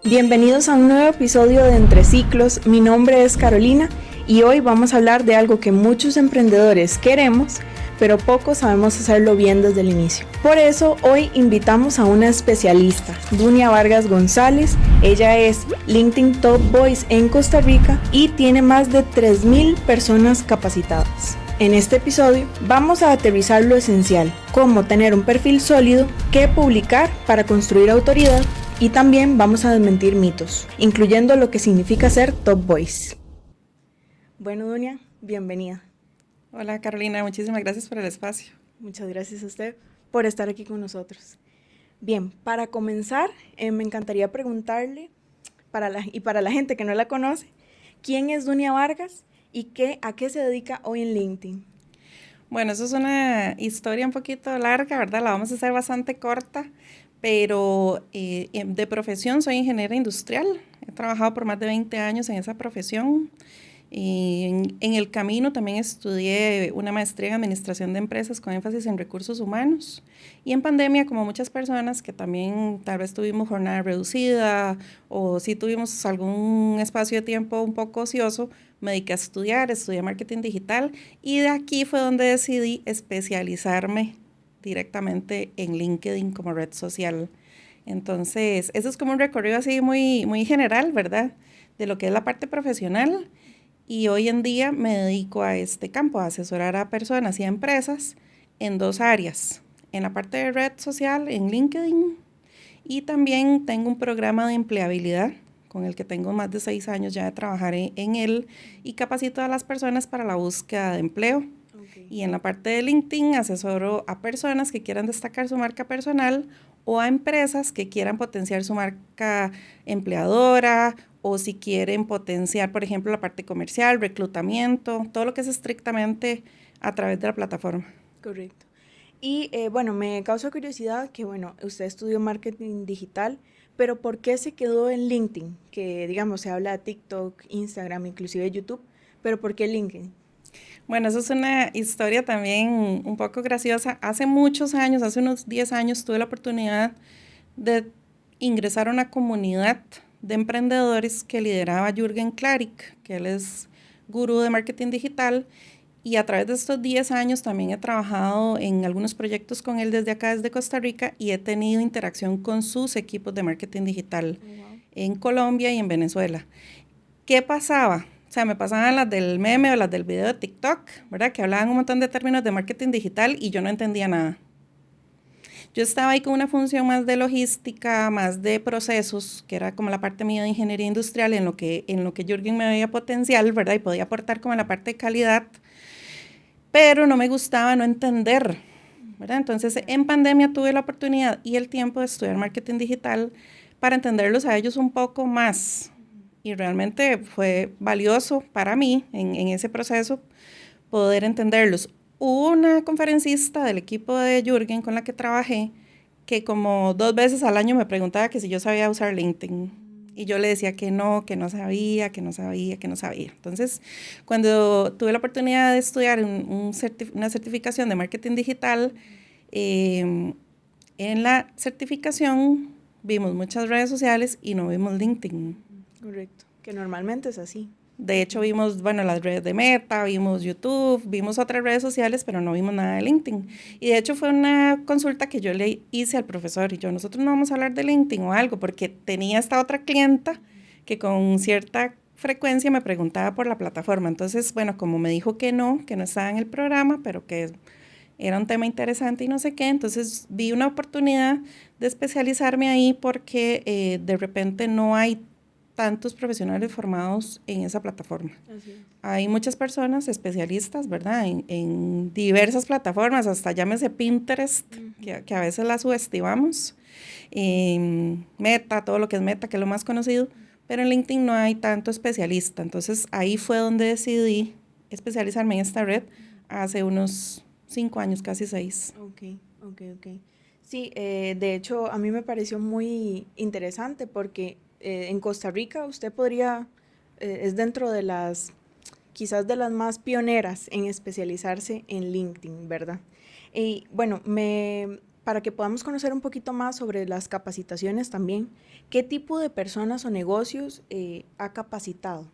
Bienvenidos a un nuevo episodio de Entre Ciclos. Mi nombre es Carolina y hoy vamos a hablar de algo que muchos emprendedores queremos, pero pocos sabemos hacerlo bien desde el inicio. Por eso hoy invitamos a una especialista, Dunia Vargas González. Ella es LinkedIn Top Voice en Costa Rica y tiene más de 3,000 personas capacitadas. En este episodio vamos a aterrizar lo esencial, cómo tener un perfil sólido, qué publicar para construir autoridad y también vamos a desmentir mitos, incluyendo lo que significa ser Top Voice. Bueno, Dunia, bienvenida. Hola Carolina, muchísimas gracias por el espacio. Muchas gracias a usted por estar aquí con nosotros. Bien, para comenzar, me encantaría preguntarle, para la gente que no la conoce, ¿quién es Dunia Vargas y a qué se dedica hoy en LinkedIn? Bueno, eso es una historia un poquito larga, ¿verdad? La vamos a hacer bastante corta, pero de profesión soy ingeniera industrial. He trabajado por más de 20 años en esa profesión. En el camino también estudié una maestría en administración de empresas con énfasis en recursos humanos. Y en pandemia, como muchas personas que también tal vez tuvimos jornada reducida o sí tuvimos algún espacio de tiempo un poco ocioso, me dediqué a estudié marketing digital y de aquí fue donde decidí especializarme directamente en LinkedIn como red social. Entonces, eso es como un recorrido así muy general, ¿verdad? De lo que es la parte profesional. Y hoy en día me dedico a este campo, a asesorar a personas y a empresas en dos áreas. En la parte de red social, en LinkedIn, y también tengo un programa de empleabilidad con el que tengo más de 6 años ya de trabajar en él y capacito a las personas para la búsqueda de empleo. Okay. Y en la parte de LinkedIn asesoro a personas que quieran destacar su marca personal o a empresas que quieran potenciar su marca empleadora o si quieren potenciar, por ejemplo, la parte comercial, reclutamiento, todo lo que es estrictamente a través de la plataforma. Correcto. Y bueno, me causa curiosidad que, bueno, usted estudió marketing digital, pero ¿por qué se quedó en LinkedIn? Que, digamos, se habla de TikTok, Instagram, inclusive YouTube, pero ¿por qué LinkedIn? Bueno, eso es una historia también un poco graciosa. Hace muchos años, hace unos 10 años, tuve la oportunidad de ingresar a una comunidad de emprendedores que lideraba Jürgen Klarik, que él es gurú de marketing digital, y a través de estos 10 años también he trabajado en algunos proyectos con él desde acá, desde Costa Rica, y he tenido interacción con sus equipos de marketing digital en Colombia y en Venezuela. ¿Qué pasaba? O sea, me pasaban las del meme o las del video de TikTok, ¿verdad? Que hablaban un montón de términos de marketing digital y yo no entendía nada. Yo estaba ahí con una función más de logística, más de procesos, que era como la parte mía de ingeniería industrial, en lo que Jürgen me veía potencial, ¿verdad? Y podía aportar como en la parte de calidad, pero no me gustaba no entender, ¿verdad? Entonces, en pandemia tuve la oportunidad y el tiempo de estudiar marketing digital para entenderlos a ellos un poco más. Y realmente fue valioso para mí en ese proceso poder entenderlos. Hubo una conferencista del equipo de Jürgen con la que trabajé que como 2 veces al año me preguntaba que si yo sabía usar LinkedIn. Y yo le decía que no sabía. Entonces, cuando tuve la oportunidad de estudiar una certificación de marketing digital, en la certificación vimos muchas redes sociales y no vimos LinkedIn. Correcto, que normalmente es así. De hecho, vimos, bueno, las redes de Meta, vimos YouTube, vimos otras redes sociales, pero no vimos nada de LinkedIn. Y de hecho fue una consulta que yo le hice al profesor y yo, nosotros no vamos a hablar de LinkedIn o algo, porque tenía esta otra clienta que con cierta frecuencia me preguntaba por la plataforma. Entonces, bueno, como me dijo que no estaba en el programa, pero que era un tema interesante y no sé qué, entonces vi una oportunidad de especializarme ahí porque de repente no hay tantos profesionales formados en esa plataforma. Así es. Hay muchas personas especialistas, ¿verdad? En diversas plataformas, hasta llámese Pinterest, que a veces la subestimamos, Meta, todo lo que es Meta, que es lo más conocido, pero en LinkedIn no hay tanto especialista. Entonces ahí fue donde decidí especializarme en esta red hace unos 5 años, casi 6. Ok. Sí, de hecho a mí me pareció muy interesante porque en Costa Rica usted podría, es dentro de quizás de las más pioneras en especializarse en LinkedIn, ¿verdad? Y bueno, para que podamos conocer un poquito más sobre las capacitaciones también, ¿qué tipo de personas o negocios ha capacitado?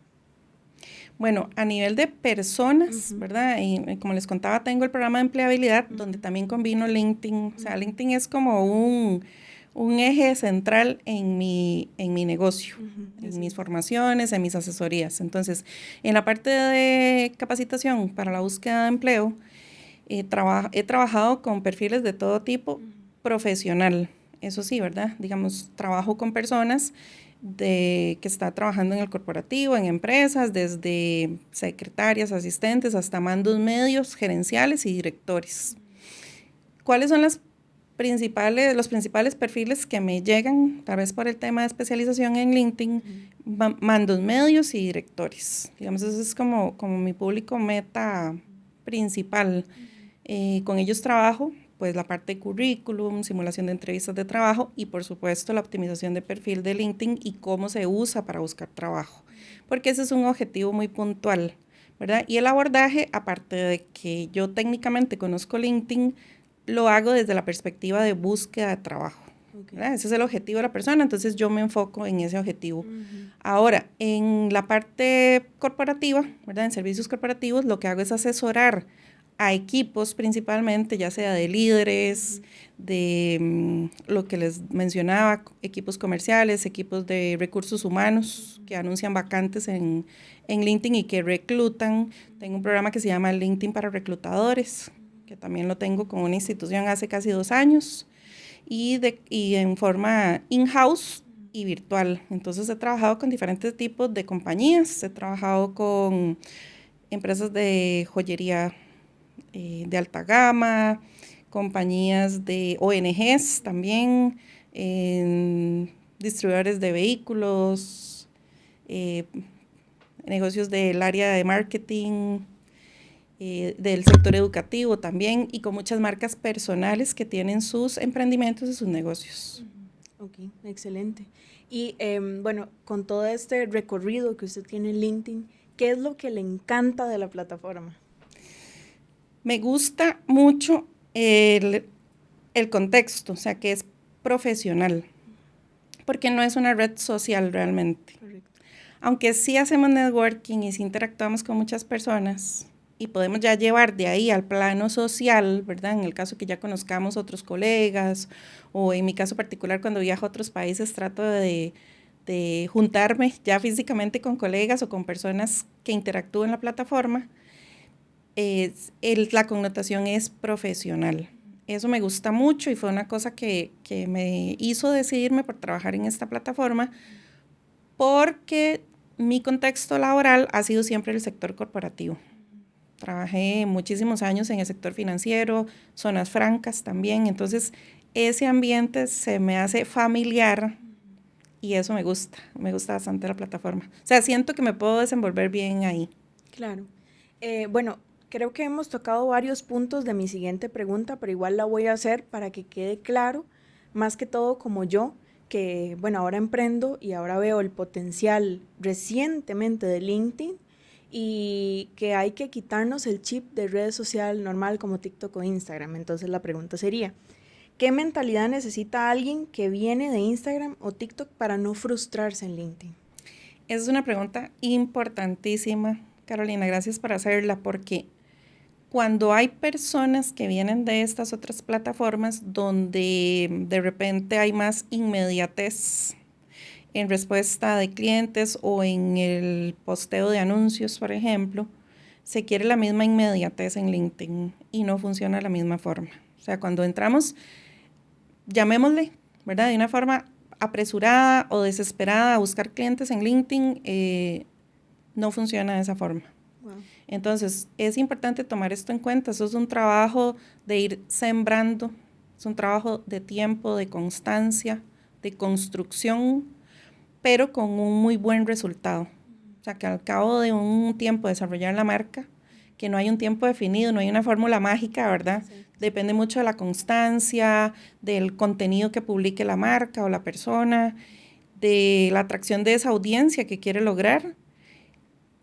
Bueno, a nivel de personas, ¿verdad? Y como les contaba, tengo el programa de empleabilidad donde también combino LinkedIn. O sea, LinkedIn es como un eje central en mi negocio, en mis formaciones, en mis asesorías. Entonces, en la parte de capacitación para la búsqueda de empleo, he trabajado con perfiles de todo tipo profesional. Eso sí, ¿verdad? Digamos, trabajo con personas que está trabajando en el corporativo, en empresas, desde secretarias, asistentes, hasta mandos medios, gerenciales y directores. ¿Cuáles son los principales perfiles que me llegan, tal vez por el tema de especialización en LinkedIn? Mandos medios y directores. Digamos, ese es como mi público meta principal. Con ellos trabajo pues la parte de currículum, simulación de entrevistas de trabajo y por supuesto la optimización de perfil de LinkedIn y cómo se usa para buscar trabajo, porque ese es un objetivo muy puntual, ¿verdad? Y el abordaje, aparte de que yo técnicamente conozco LinkedIn, lo hago desde la perspectiva de búsqueda de trabajo. ¿Verdad? Ese es el objetivo de la persona, entonces yo me enfoco en ese objetivo. Ahora, en la parte corporativa, ¿verdad? En servicios corporativos, lo que hago es asesorar a equipos principalmente, ya sea de líderes, de lo que les mencionaba, equipos comerciales, equipos de recursos humanos que anuncian vacantes en LinkedIn y que reclutan. Tengo un programa que se llama LinkedIn para reclutadores, que también lo tengo con una institución hace casi 2 años y en forma in-house y virtual. Entonces he trabajado con diferentes tipos de compañías, he trabajado con empresas de joyería de alta gama, compañías de ONGs también, distribuidores de vehículos, negocios del área de marketing, del sector educativo también, y con muchas marcas personales que tienen sus emprendimientos y sus negocios. Ok, excelente. Y bueno, con todo este recorrido que usted tiene en LinkedIn, ¿qué es lo que le encanta de la plataforma? Me gusta mucho el contexto, o sea, que es profesional, porque no es una red social realmente. Correcto. Aunque sí hacemos networking y sí interactuamos con muchas personas y podemos ya llevar de ahí al plano social, ¿verdad? En el caso que ya conozcamos otros colegas o en mi caso particular cuando viajo a otros países trato de juntarme ya físicamente con colegas o con personas que interactúen en la plataforma. La connotación es profesional. Eso me gusta mucho y fue una cosa que me hizo decidirme por trabajar en esta plataforma, porque mi contexto laboral ha sido siempre el sector corporativo. Trabajé muchísimos años en el sector financiero, zonas francas también, entonces ese ambiente se me hace familiar y eso me gusta bastante la plataforma. O sea, siento que me puedo desenvolver bien ahí. Claro. Bueno, creo que hemos tocado varios puntos de mi siguiente pregunta, pero igual la voy a hacer para que quede claro, más que todo como yo, que bueno, ahora emprendo y ahora veo el potencial recientemente de LinkedIn y que hay que quitarnos el chip de red social normal como TikTok o Instagram. Entonces la pregunta sería, ¿qué mentalidad necesita alguien que viene de Instagram o TikTok para no frustrarse en LinkedIn? Esa es una pregunta importantísima, Carolina, gracias por hacerla, porque cuando hay personas que vienen de estas otras plataformas donde de repente hay más inmediatez en respuesta de clientes o en el posteo de anuncios, por ejemplo, se quiere la misma inmediatez en LinkedIn y no funciona de la misma forma. O sea, cuando entramos, llamémosle, ¿verdad? De una forma apresurada o desesperada a buscar clientes en LinkedIn, no funciona de esa forma. Wow. Entonces, es importante tomar esto en cuenta. Eso es un trabajo de ir sembrando, es un trabajo de tiempo, de constancia, de construcción, pero con un muy buen resultado. O sea, que al cabo de un tiempo de desarrollar la marca, que no hay un tiempo definido, no hay una fórmula mágica, ¿verdad? Sí. Depende mucho de la constancia, del contenido que publique la marca o la persona, de la atracción de esa audiencia que quiere lograr.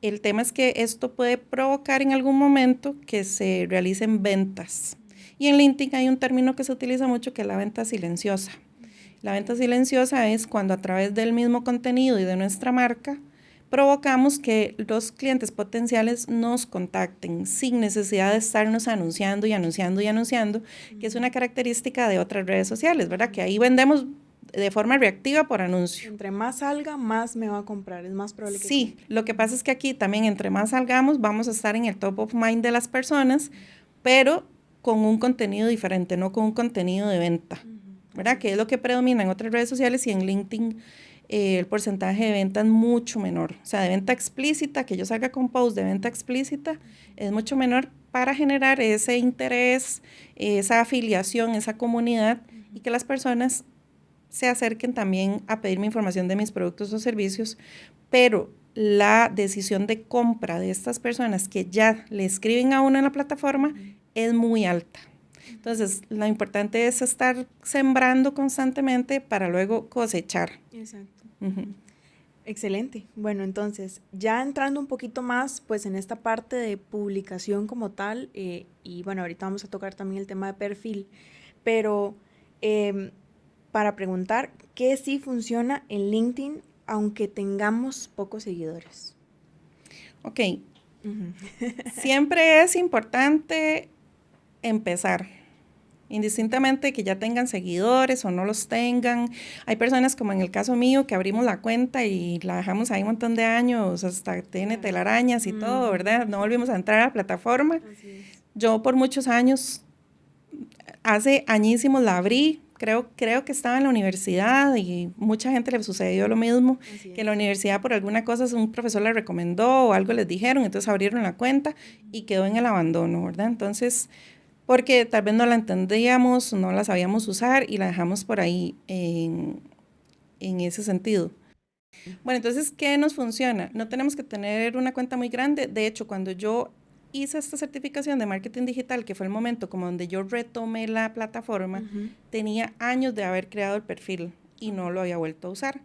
El tema es que esto puede provocar en algún momento que se realicen ventas. Y en LinkedIn hay un término que se utiliza mucho que es la venta silenciosa. La venta silenciosa es cuando a través del mismo contenido y de nuestra marca provocamos que los clientes potenciales nos contacten sin necesidad de estarnos anunciando y anunciando y anunciando, que es una característica de otras redes sociales, ¿verdad? Que ahí vendemos de forma reactiva por anuncio. Entre más salga, más me va a comprar, es más probable que Sí, compre. lo que pasa es que aquí también entre más salgamos vamos a estar en el top of mind de las personas, pero con un contenido diferente, no con un contenido de venta, ¿verdad? Que es lo que predomina en otras redes sociales y en LinkedIn el porcentaje de venta es mucho menor. O sea, de venta explícita, que yo salga con post de venta explícita, es mucho menor para generar ese interés, esa afiliación, esa comunidad y que las personas se acerquen también a pedirme información de mis productos o servicios, pero la decisión de compra de estas personas que ya le escriben a uno en la plataforma es muy alta. Entonces, lo importante es estar sembrando constantemente para luego cosechar. Exacto. Excelente. Bueno, entonces, ya entrando un poquito más, pues en esta parte de publicación como tal, y bueno, ahorita vamos a tocar también el tema de perfil, pero para preguntar, ¿qué sí funciona en LinkedIn aunque tengamos pocos seguidores? Ok, siempre es importante empezar. Indistintamente que ya tengan seguidores o no los tengan. Hay personas como en el caso mío que abrimos la cuenta y la dejamos ahí un montón de años, hasta tiene telarañas y todo, ¿verdad? No volvimos a entrar a la plataforma. Yo por muchos años, hace añísimos la abrí, creo que estaba en la universidad y mucha gente le sucedió lo mismo, que en la universidad por alguna cosa un profesor le recomendó o algo les dijeron, entonces abrieron la cuenta y quedó en el abandono, ¿verdad? Entonces, porque tal vez no la entendíamos, no la sabíamos usar y la dejamos por ahí en ese sentido. Bueno, entonces, ¿qué nos funciona? No tenemos que tener una cuenta muy grande. De hecho, cuando yo hice esta certificación de marketing digital, que fue el momento como donde yo retomé la plataforma, tenía años de haber creado el perfil y no lo había vuelto a usar.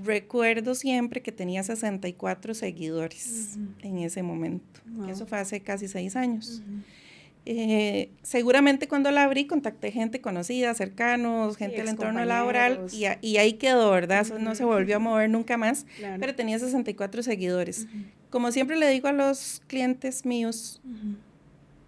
Recuerdo siempre que tenía 64 seguidores en ese momento. Wow. Eso fue hace casi 6 años. Seguramente cuando la abrí contacté gente conocida, cercanos, gente del entorno laboral y ahí quedó, ¿verdad? Eso no se volvió a mover nunca más, pero tenía 64 seguidores. Como siempre le digo a los clientes míos,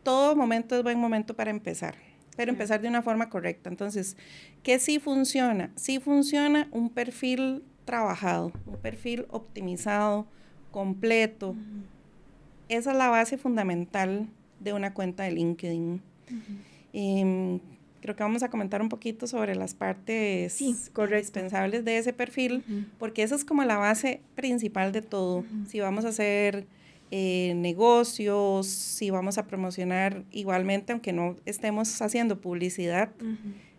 todo momento es buen momento para empezar, pero empezar de una forma correcta. Entonces, ¿qué sí funciona? Sí funciona un perfil trabajado, un perfil optimizado, completo. Esa es la base fundamental de una cuenta de LinkedIn. Creo que vamos a comentar un poquito sobre las partes indispensables de ese perfil, porque esa es como la base principal de todo. Si vamos a hacer negocios, si vamos a promocionar igualmente, aunque no estemos haciendo publicidad,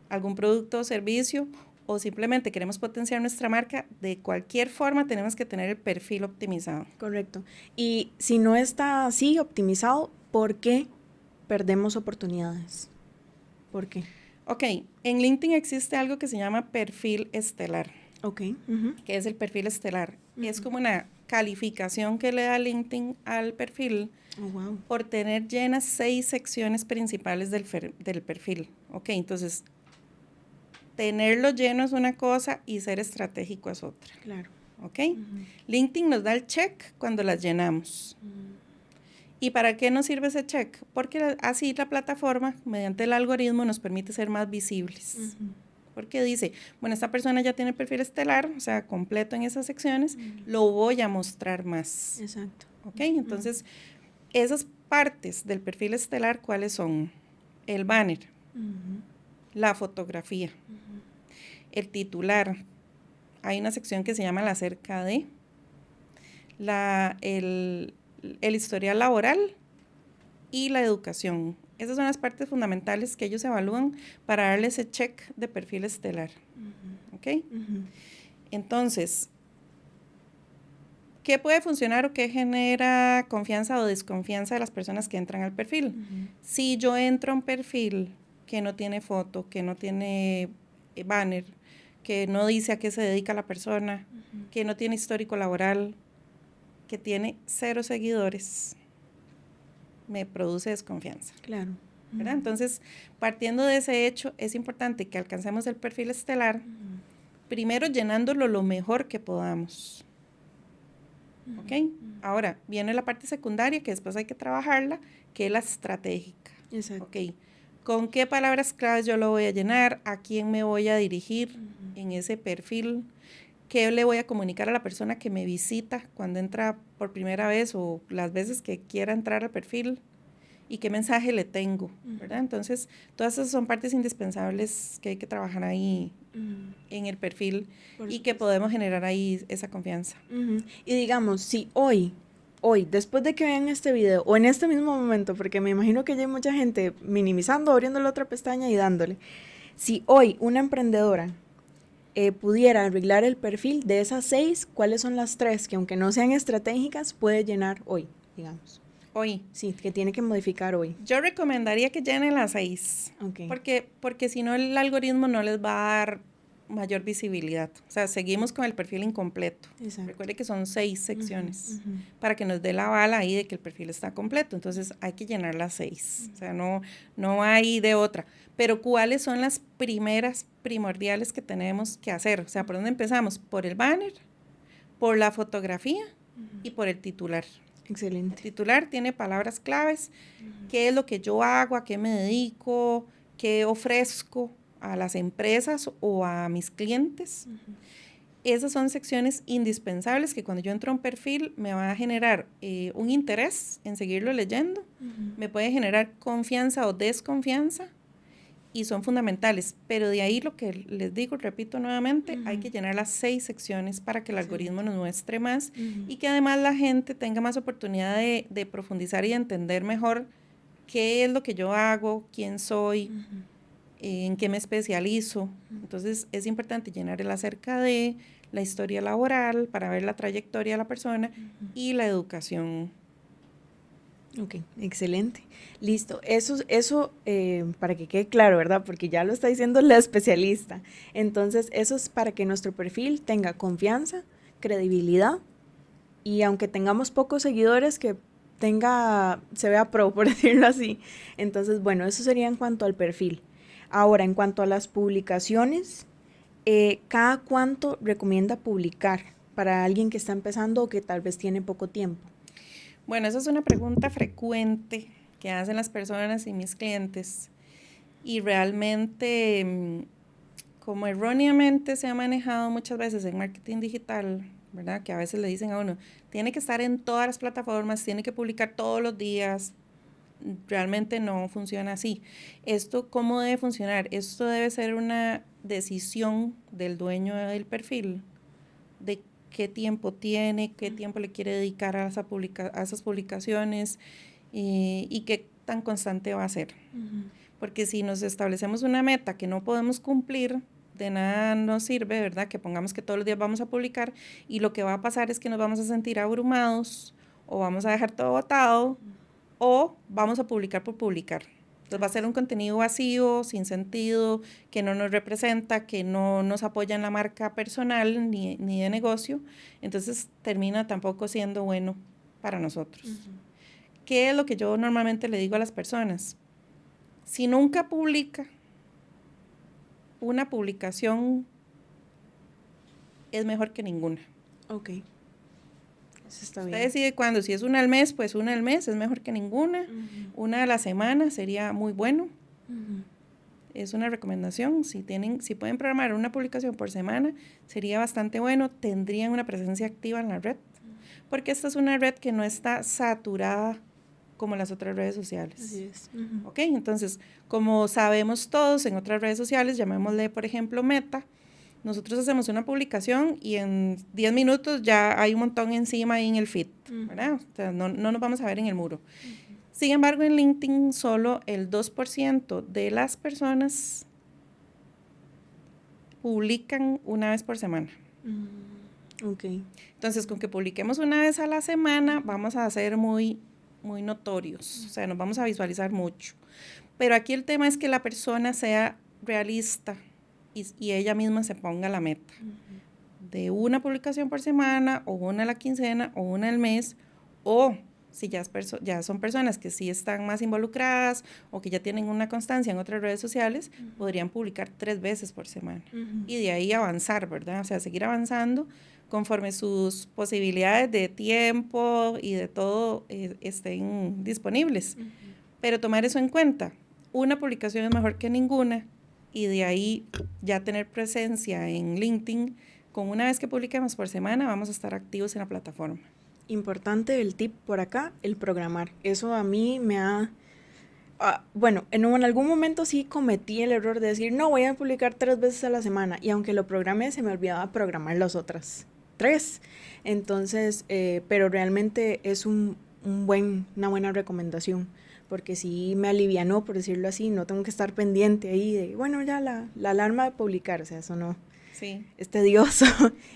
algún producto o servicio, o simplemente queremos potenciar nuestra marca, de cualquier forma tenemos que tener el perfil optimizado. Correcto. Y si no está así optimizado, ¿por qué perdemos oportunidades? ¿Por qué? Ok, en LinkedIn existe algo que se llama perfil estelar. Ok. ¿Qué es el perfil estelar? Es como una calificación que le da LinkedIn al perfil por tener llenas 6 secciones principales del perfil. Ok, entonces tenerlo lleno es una cosa y ser estratégico es otra. Claro. ¿Ok? LinkedIn nos da el check cuando las llenamos. ¿Y para qué nos sirve ese check? Porque así la plataforma, mediante el algoritmo, nos permite ser más visibles. Porque dice, bueno, esta persona ya tiene perfil estelar, o sea, completo en esas secciones, lo voy a mostrar más. Exacto. ¿Ok? Entonces, esas partes del perfil estelar, ¿cuáles son? El banner, la fotografía, el titular. Hay una sección que se llama la acerca de, el historial laboral y la educación. Esas son las partes fundamentales que ellos evalúan para darle ese check de perfil estelar. ¿Ok? Entonces, ¿qué puede funcionar o qué genera confianza o desconfianza de las personas que entran al perfil? Si yo entro a un perfil que no tiene foto, que no tiene banner, que no dice a qué se dedica la persona, que no tiene histórico laboral, que tiene 0 seguidores, me produce desconfianza. Claro. ¿verdad? Entonces, partiendo de ese hecho, es importante que alcancemos el perfil estelar, primero llenándolo lo mejor que podamos. ¿Ok? Ahora, viene la parte secundaria, que después hay que trabajarla, que es la estratégica. Exacto. ¿Ok? ¿Con qué palabras claves yo lo voy a llenar? ¿A quién me voy a dirigir en ese perfil? ¿Qué le voy a comunicar a la persona que me visita cuando entra por primera vez o las veces que quiera entrar al perfil? ¿Y qué mensaje le tengo? ¿Verdad? Entonces, todas esas son partes indispensables que hay que trabajar ahí en el perfil y que podemos generar ahí esa confianza. Y digamos, si hoy, después de que vean este video, o en este mismo momento, porque me imagino que ya hay mucha gente minimizando, abriendo la otra pestaña y dándole, si hoy una emprendedora pudiera arreglar el perfil de esas 6, ¿cuáles son las 3 que aunque no sean estratégicas puede llenar hoy, digamos? Hoy. Sí, que tiene que modificar hoy. Yo recomendaría que llenen las 6, Okay. porque si no el algoritmo no les va a dar mayor visibilidad. O sea, seguimos con el perfil incompleto. Exacto. Recuerde que son 6 secciones para que nos dé la bala ahí de que el perfil está completo. Entonces hay que llenar las 6. O sea, no hay de otra. Pero ¿cuáles son las primeras primordiales que tenemos que hacer? O sea, ¿por dónde empezamos? Por el banner, por la fotografía y por el titular. Excelente. El titular tiene palabras claves, qué es lo que yo hago, a qué me dedico, qué ofrezco a las empresas o a mis clientes. Esas son secciones indispensables que cuando yo entro a un perfil me va a generar un interés en seguirlo leyendo, me puede generar confianza o desconfianza y son fundamentales, pero de ahí lo que les digo, repito nuevamente, hay que llenar las 6 secciones para que el algoritmo nos muestre más y que además la gente tenga más oportunidad de profundizar y entender mejor qué es lo que yo hago, quién soy, en qué me especializo. Entonces es importante llenar el acerca de la historia laboral para ver la trayectoria de la persona y la educación. Ok, excelente. Listo. Eso para que quede claro, ¿verdad? Porque ya lo está diciendo la especialista. Entonces, eso es para que nuestro perfil tenga confianza, credibilidad y aunque tengamos pocos seguidores, que se vea pro, por decirlo así. Entonces, bueno, eso sería en cuanto al perfil. Ahora, en cuanto a las publicaciones, ¿cada cuánto recomienda publicar para alguien que está empezando o que tal vez tiene poco tiempo? Bueno, esa es una pregunta frecuente que hacen las personas y mis clientes y realmente como erróneamente se ha manejado muchas veces en marketing digital, ¿verdad? Que a veces le dicen a uno, tiene que estar en todas las plataformas, tiene que publicar todos los días. Realmente no funciona así. ¿Esto cómo debe funcionar? Esto debe ser una decisión del dueño del perfil, de qué tiempo tiene, qué tiempo le quiere dedicar a esas publicaciones y qué tan constante va a ser. Porque si nos establecemos una meta que no podemos cumplir, de nada nos sirve, ¿verdad? Que pongamos que todos los días vamos a publicar y lo que va a pasar es que nos vamos a sentir abrumados o vamos a dejar todo botado o vamos a publicar por publicar. Entonces va a ser un contenido vacío, sin sentido, que no nos representa, que no nos apoya en la marca personal ni de negocio. Entonces termina tampoco siendo bueno para nosotros. ¿Qué es lo que yo normalmente le digo a las personas? Si nunca publica, una publicación es mejor que ninguna. Ok. Eso está Usted bien. decide cuándo. Si es una al mes, pues una al mes es mejor que ninguna. Una a la semana sería muy bueno. Es una recomendación. Si pueden programar una publicación por semana, sería bastante bueno. Tendrían una presencia activa en la red. Porque esta es una red que no está saturada como las otras redes sociales. Así es. Ok, entonces, como sabemos todos en otras redes sociales, llamémosle por ejemplo Meta, nosotros hacemos una publicación y en 10 minutos ya hay un montón encima ahí en el feed, ¿verdad? O sea, no nos vamos a ver en el muro. Sin embargo, en LinkedIn solo el 2% de las personas publican una vez por semana. Ok. Entonces, con que publiquemos una vez a la semana, vamos a ser muy notorios, o sea, nos vamos a visualizar mucho. Pero aquí el tema es que la persona sea realista y ella misma se ponga la meta de una publicación por semana o una a la quincena o una al mes o si ya son personas que sí están más involucradas o que ya tienen una constancia en otras redes sociales, podrían publicar 3 veces por semana. Y de ahí avanzar, ¿verdad? O sea, seguir avanzando conforme sus posibilidades de tiempo y de todo estén disponibles. Pero tomar eso en cuenta. Una publicación es mejor que ninguna y de ahí ya tener presencia en LinkedIn. Con una vez que publiquemos por semana, vamos a estar activos en la plataforma. Importante el tip por acá, el programar. Eso a mí me ha... bueno, en algún momento sí cometí el error de decir, no, voy a publicar 3 veces a la semana. Y aunque lo programé, se me olvidaba programar las otras 3. Entonces, pero realmente es una buena recomendación. Porque sí me alivianó, por decirlo así, no tengo que estar pendiente ahí de, bueno, ya la alarma de publicar, o sea, eso no, Sí. Es tedioso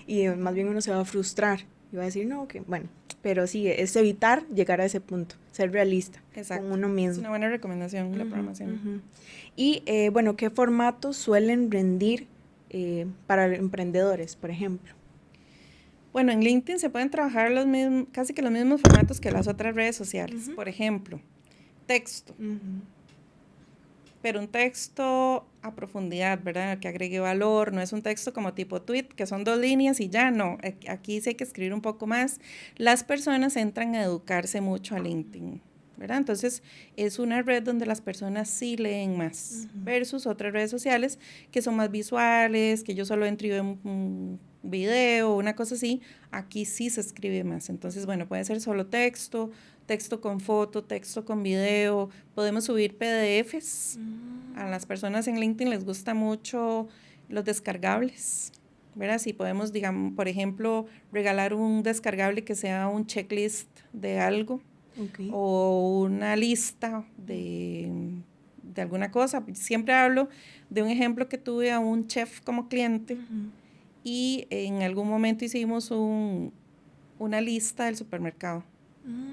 y más bien uno se va a frustrar y va a decir, no, que bueno, pero sí, es evitar llegar a ese punto, ser realista. Exacto. Con uno mismo. Es una buena recomendación la programación. Y bueno, ¿qué formatos suelen rendir para emprendedores, por ejemplo? Bueno, en LinkedIn se pueden trabajar casi que los mismos formatos que las otras redes sociales. Por ejemplo, texto. Pero un texto a profundidad, ¿verdad? Que agregue valor, no es un texto como tipo tweet, que son 2 líneas y ya, no. Aquí sí hay que escribir un poco más. Las personas entran a educarse mucho a LinkedIn, ¿verdad? Entonces, es una red donde las personas sí leen más, versus otras redes sociales que son más visuales, que yo solo entro y veo un video, una cosa así. Aquí sí se escribe más. Entonces, bueno, puede ser solo texto, texto con foto, texto con video, podemos subir PDFs. A las personas en LinkedIn les gusta mucho los descargables, ¿verdad? Si podemos, digamos, por ejemplo, regalar un descargable que sea un checklist de algo o una lista de alguna cosa. Siempre hablo de un ejemplo que tuve a un chef como cliente y en algún momento hicimos una lista del supermercado.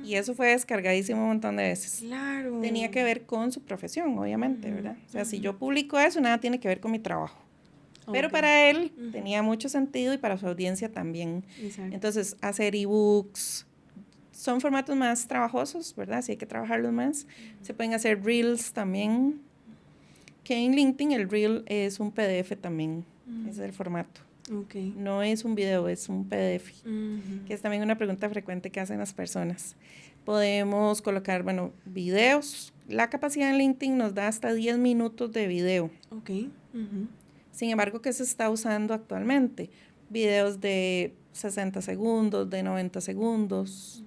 Y eso fue descargadísimo un montón de veces. Claro. Tenía que ver con su profesión, obviamente, ¿verdad? O sea, si yo publico eso, nada tiene que ver con mi trabajo. Pero para él tenía mucho sentido y para su audiencia también. Exacto. Entonces, hacer ebooks son formatos más trabajosos, ¿verdad? Sí hay que trabajarlos más. Se pueden hacer reels también, que en LinkedIn el reel es un PDF también, ese es el formato. No es un video, es un PDF, que es también una pregunta frecuente que hacen las personas. Podemos colocar, bueno, videos. La capacidad en LinkedIn nos da hasta 10 minutos de video. Sin embargo, ¿qué se está usando actualmente? Videos de 60 segundos, de 90 segundos.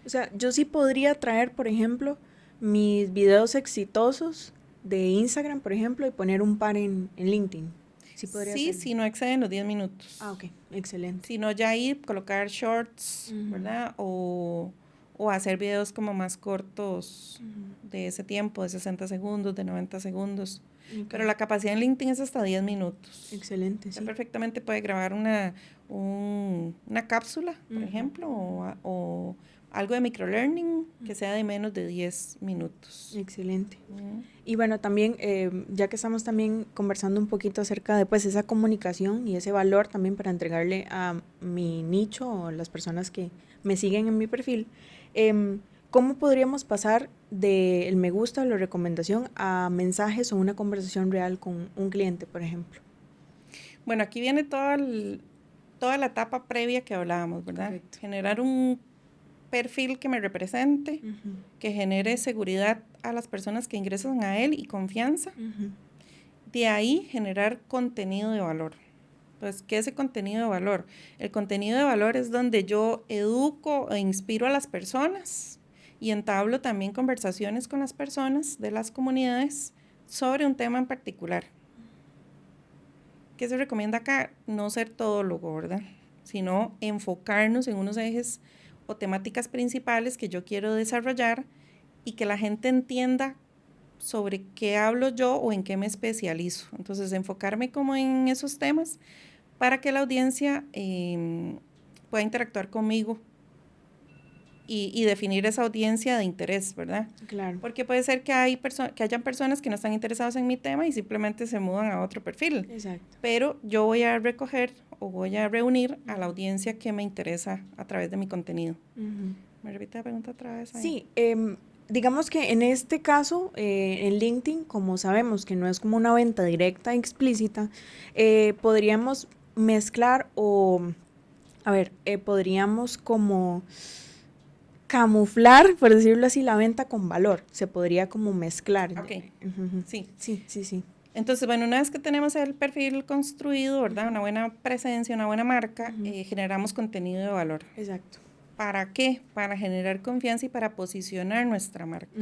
O sea, yo sí podría traer, por ejemplo, mis videos exitosos de Instagram, por ejemplo, y poner un par en LinkedIn. Sí, si no exceden los 10 minutos. Ah, ok, excelente. Si no, ya ahí colocar shorts, ¿verdad? O hacer videos como más cortos de ese tiempo, de 60 segundos, de 90 segundos. Pero la capacidad en LinkedIn es hasta 10 minutos. Excelente, sí. Perfectamente puede grabar una cápsula, por ejemplo, o algo de microlearning que sea de menos de 10 minutos. Excelente. Y bueno, también, ya que estamos también conversando un poquito acerca de pues esa comunicación y ese valor también para entregarle a mi nicho o las personas que me siguen en mi perfil, ¿cómo podríamos pasar del me gusta o la recomendación a mensajes o una conversación real con un cliente, por ejemplo? Bueno, aquí viene toda la etapa previa que hablábamos, ¿verdad? Correcto. Generar un perfil que me represente, que genere seguridad a las personas que ingresan a él y confianza. De ahí generar contenido de valor. Entonces, ¿qué es el contenido de valor? El contenido de valor es donde yo educo e inspiro a las personas y entablo también conversaciones con las personas de las comunidades sobre un tema en particular. ¿Qué se recomienda acá? No ser todólogo, ¿verdad? Sino enfocarnos en unos ejes o temáticas principales que yo quiero desarrollar y que la gente entienda sobre qué hablo yo o en qué me especializo. Entonces, enfocarme como en esos temas para que la audiencia pueda interactuar conmigo y definir esa audiencia de interés, ¿verdad? Claro. Porque puede ser que hayan personas que no están interesadas en mi tema y simplemente se mudan a otro perfil. Exacto. Pero yo voy a recoger o voy a reunir a la audiencia que me interesa a través de mi contenido. ¿Me repite la pregunta otra vez? Ahí? Sí, digamos que en este caso, en LinkedIn, como sabemos que no es como una venta directa explícita, podríamos mezclar podríamos como camuflar, por decirlo así, la venta con valor. Se podría como mezclar. Ok, sí. Sí. Entonces, bueno, una vez que tenemos el perfil construido, ¿verdad? Una buena presencia, una buena marca, generamos contenido de valor. Exacto. ¿Para qué? Para generar confianza y para posicionar nuestra marca.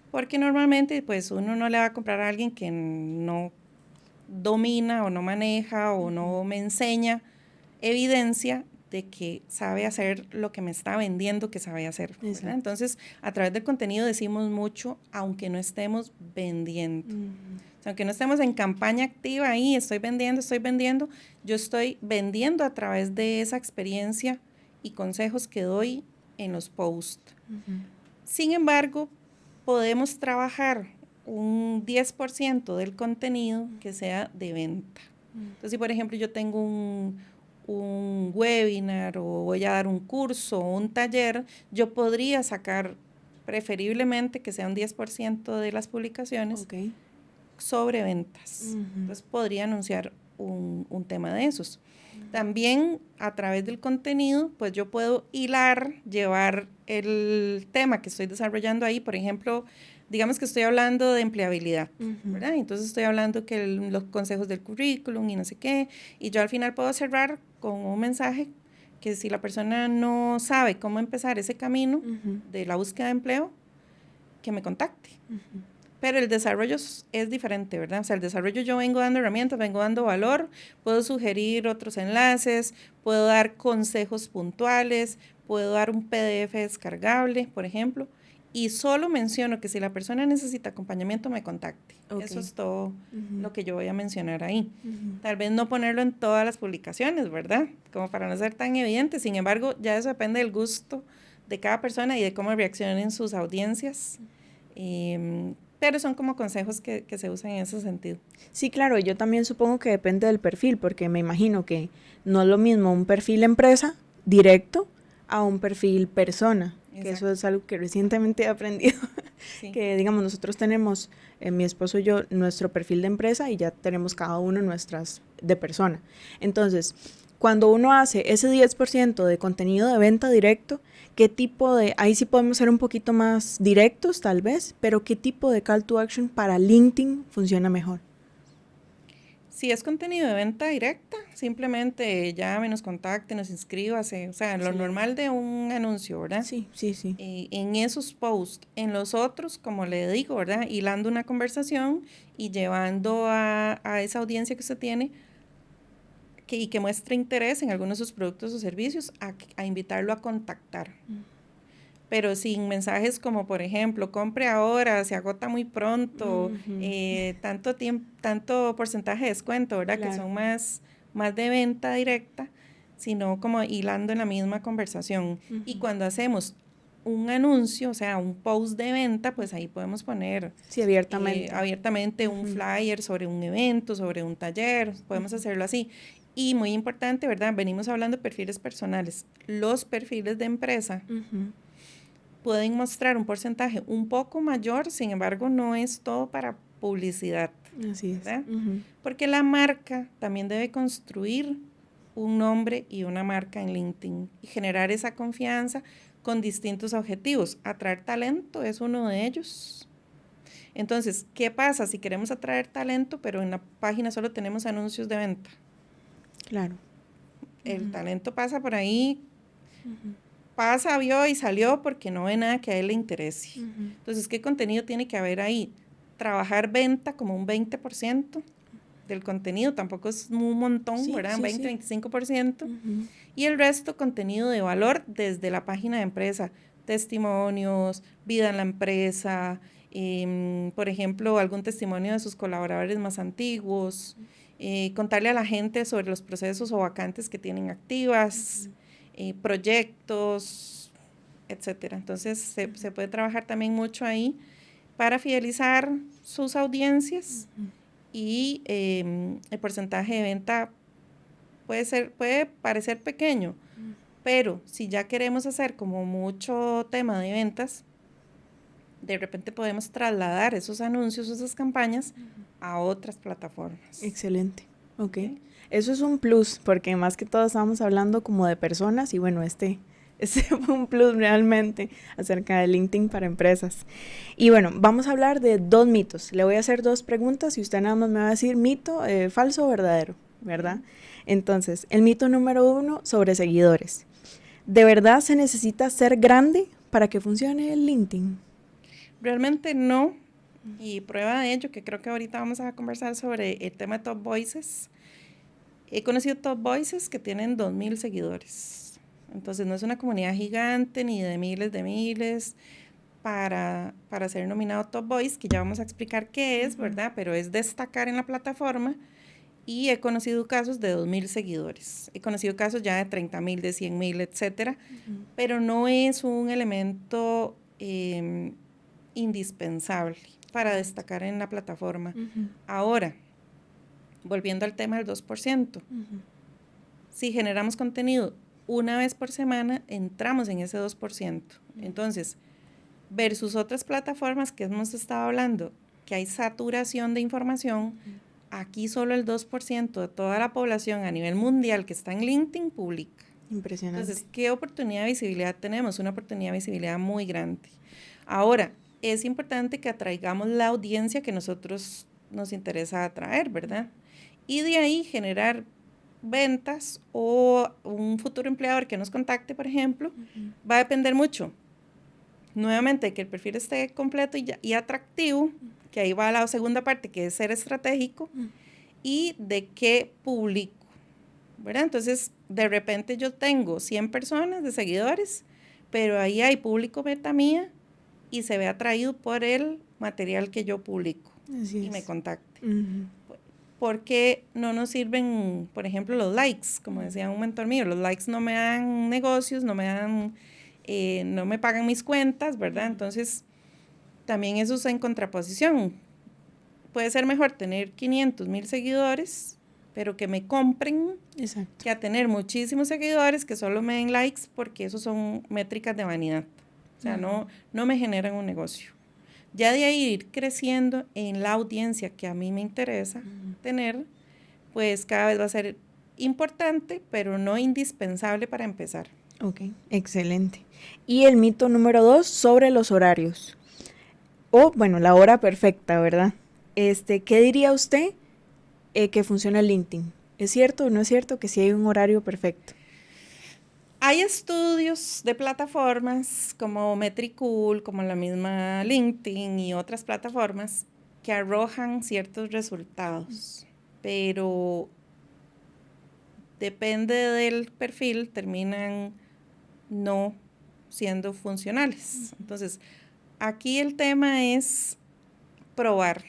Porque normalmente, pues, uno no le va a comprar a alguien que no domina o no maneja o no me enseña evidencia de que sabe hacer lo que me está vendiendo que sabe hacer, ¿verdad? Entonces, a través del contenido decimos mucho, aunque no estemos vendiendo. O sea, aunque no estemos en campaña activa ahí, estoy vendiendo, yo estoy vendiendo a través de esa experiencia y consejos que doy en los posts. Sin embargo, podemos trabajar un 10% del contenido que sea de venta. Entonces, si por ejemplo yo tengo un webinar o voy a dar un curso o un taller, yo podría sacar preferiblemente que sea un 10% de las publicaciones sobre ventas. Entonces podría anunciar un tema de esos. También a través del contenido, pues yo puedo llevar el tema que estoy desarrollando ahí, por ejemplo, digamos que estoy hablando de empleabilidad, ¿verdad? Entonces estoy hablando que los consejos del currículum y no sé qué, y yo al final puedo cerrar con un mensaje que si la persona no sabe cómo empezar ese camino de la búsqueda de empleo, que me contacte. Pero el desarrollo es diferente, ¿verdad? O sea, el desarrollo yo vengo dando herramientas, vengo dando valor, puedo sugerir otros enlaces, puedo dar consejos puntuales, puedo dar un PDF descargable, por ejemplo, y solo menciono que si la persona necesita acompañamiento, me contacte. Eso es todo lo que yo voy a mencionar ahí. Tal vez no ponerlo en todas las publicaciones, ¿verdad? Como para no ser tan evidente. Sin embargo, ya eso depende del gusto de cada persona y de cómo reaccionen sus audiencias. Pero son como consejos que se usan en ese sentido. Sí, claro, yo también supongo que depende del perfil, porque me imagino que no es lo mismo un perfil empresa directo a un perfil persona, que eso es algo que recientemente he aprendido, que digamos nosotros tenemos, mi esposo y yo, nuestro perfil de empresa y ya tenemos cada uno nuestras de persona. Entonces, cuando uno hace ese 10% de contenido de venta directo, ¿qué tipo ahí sí podemos ser un poquito más directos tal vez, pero qué tipo de call to action para LinkedIn funciona mejor? Si es contenido de venta directa, simplemente llame, nos contacte, nos inscríbase, o sea, lo normal de un anuncio, ¿verdad? Sí. En esos posts, en los otros, como le digo, ¿verdad? Hilando una conversación y llevando a esa audiencia que usted tiene y que muestre interés en algunos de sus productos o servicios, a invitarlo a contactar. Pero sin mensajes como, por ejemplo, compre ahora, se agota muy pronto, tanto porcentaje de descuento, ¿verdad? Claro. Que son más de venta directa, sino como hilando en la misma conversación. Y cuando hacemos un anuncio, o sea, un post de venta, pues ahí podemos poner abiertamente un flyer sobre un evento, sobre un taller, podemos hacerlo así. Y muy importante, ¿verdad? Venimos hablando de perfiles personales. Los perfiles de empresa pueden mostrar un porcentaje un poco mayor, sin embargo, no es todo para publicidad. Así es. ¿Verdad? Porque la marca también debe construir un nombre y una marca en LinkedIn y generar esa confianza con distintos objetivos. Atraer talento es uno de ellos. Entonces, ¿qué pasa si queremos atraer talento, pero en la página solo tenemos anuncios de venta? Claro. El talento pasa por ahí, pasa, vio y salió porque no ve nada que a él le interese. Entonces, ¿qué contenido tiene que haber ahí? Trabajar venta como un 20% del contenido, tampoco es un montón, ¿verdad? 20-25%. Y el resto contenido de valor desde la página de empresa, testimonios, vida en la empresa, por ejemplo, algún testimonio de sus colaboradores más antiguos, contarle a la gente sobre los procesos o vacantes que tienen activas, proyectos, etcétera. Entonces, se puede trabajar también mucho ahí para fidelizar sus audiencias y el porcentaje de venta puede parecer pequeño, pero si ya queremos hacer como mucho tema de ventas, de repente podemos trasladar esos anuncios, esas campañas a otras plataformas. Excelente, ok. Eso es un plus, porque más que todo estamos hablando como de personas y bueno, este fue un plus realmente acerca de LinkedIn para empresas. Y bueno, vamos a hablar de 2 mitos. Le voy a hacer 2 preguntas y usted nada más me va a decir mito, falso o verdadero, ¿verdad? Entonces, el mito número 1 sobre seguidores. ¿De verdad se necesita ser grande para que funcione el LinkedIn? Realmente no, y prueba de ello, que creo que ahorita vamos a conversar sobre el tema de Top Voices. He conocido Top Voices que tienen 2,000 seguidores. Entonces no es una comunidad gigante ni de miles para ser nominado Top Voice, que ya vamos a explicar qué es, ¿verdad? Pero es destacar en la plataforma. Y he conocido casos de 2,000 seguidores. He conocido casos ya de 30,000, de 100,000, etcétera. Pero no es un elemento indispensable para destacar en la plataforma. Ahora, volviendo al tema del 2%, si generamos contenido una vez por semana, entramos en ese 2%. Entonces, versus otras plataformas que hemos estado hablando, que hay saturación de información, aquí solo el 2% de toda la población a nivel mundial que está en LinkedIn publica. Impresionante. Entonces, ¿qué oportunidad de visibilidad tenemos? Una oportunidad de visibilidad muy grande. Ahora, es importante que atraigamos la audiencia que nosotros nos interesa atraer, ¿verdad? Y de ahí generar ventas o un futuro empleador que nos contacte, por ejemplo, va a depender mucho. Nuevamente, que el perfil esté completo y atractivo, que ahí va la segunda parte, que es ser estratégico, y de qué público, ¿verdad? Entonces, de repente yo tengo 100 personas de seguidores, pero ahí hay público meta mía y se ve atraído por el material que yo publico y me contacte. ¿Por qué no nos sirven, por ejemplo, los likes? Como decía un mentor mío, los likes no me dan negocios, no me pagan mis cuentas, ¿verdad? Entonces, también eso es en contraposición. Puede ser mejor tener 500, 1,000 seguidores, pero que me compren, que a tener muchísimos seguidores que solo me den likes, porque eso son métricas de vanidad. O sea, no me generan un negocio. Ya de ahí ir creciendo en la audiencia que a mí me interesa tener, pues cada vez va a ser importante, pero no indispensable para empezar. Ok, excelente. Y el mito número 2 sobre los horarios. O, bueno, la hora perfecta, ¿verdad? ¿Qué diría usted que funciona el LinkedIn? ¿Es cierto o no es cierto que sí hay un horario perfecto? Hay estudios de plataformas como Metricool, como la misma LinkedIn y otras plataformas que arrojan ciertos resultados, pero depende del perfil, terminan no siendo funcionales. Entonces, aquí el tema es probar.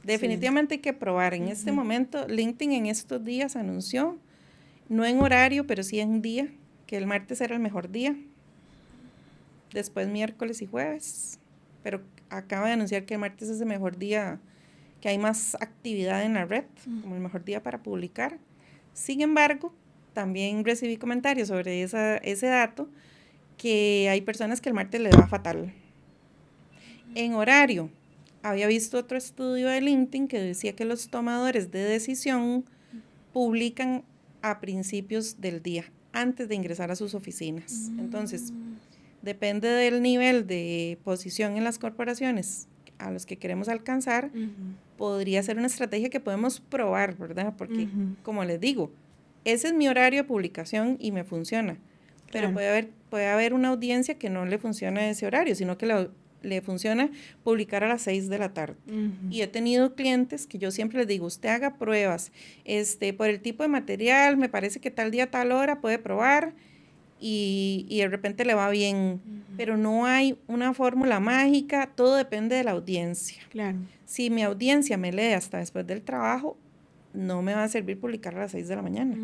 Definitivamente hay que probar. En este momento, LinkedIn en estos días anunció, no en horario, pero sí en día, que el martes era el mejor día, después miércoles y jueves, pero acaba de anunciar que el martes es el mejor día, que hay más actividad en la red, como el mejor día para publicar. Sin embargo, también recibí comentarios sobre ese dato, que hay personas que el martes les va fatal. En horario, había visto otro estudio de LinkedIn que decía que los tomadores de decisión publican a principios del día, antes de ingresar a sus oficinas. Entonces, depende del nivel de posición en las corporaciones a los que queremos alcanzar, podría ser una estrategia que podemos probar, ¿verdad? Porque, como les digo, ese es mi horario de publicación y me funciona. Pero puede haber una audiencia que no le funciona ese horario, sino que le funciona publicar a las 6 de la tarde. Y he tenido clientes que yo siempre les digo, usted haga pruebas, por el tipo de material, me parece que tal día, tal hora puede probar y de repente le va bien. Pero no hay una fórmula mágica, todo depende de la audiencia. Claro. Si mi audiencia me lee hasta después del trabajo, no me va a servir publicar a las 6 de la mañana.